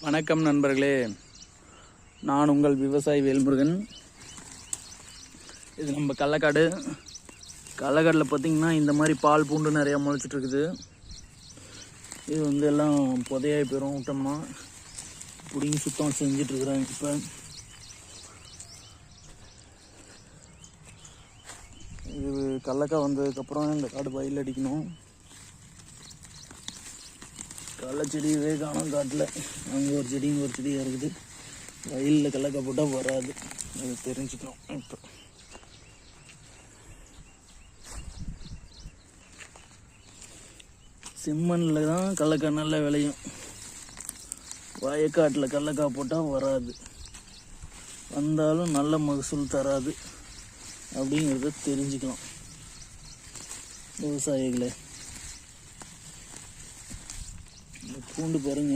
வணக்கம் நண்பர்களே, நான் உங்கள் விவசாயி வேல்முருகன். இது நம்ம கடலக்காடு. கடலக்காடில் பார்த்திங்கன்னா இந்த மாதிரி பால் பூண்டு நிறையா முளைச்சிட்ருக்குது. இது எல்லாம் புதையாய் போயிடும் விட்டோம்னா. பிடிங்கி சுத்தம் செஞ்சிட்ருக்குறாங்க. இப்போ இது கடலக்காய் வந்ததுக்கப்புறம் இந்த காடு வயல் அடிக்கணும். கடலை செடியவே காணும் காட்டில். அங்கே ஒரு செடி இங்கே ஒரு செடியாக இருக்குது. வயலில் கடலக்காய் போட்டால் வராது, அது தெரிஞ்சுக்கணும். இப்போ செம்மண்ணில் தான் கடலக்காய் நல்லா விளையும். வயக்காட்டில் கடலக்காய் போட்டால் வராது, வந்தாலும் நல்ல மகசூல் தராது அப்படிங்கிறத தெரிஞ்சுக்கலாம் விவசாயிகளே. பூண்டு பாருங்க,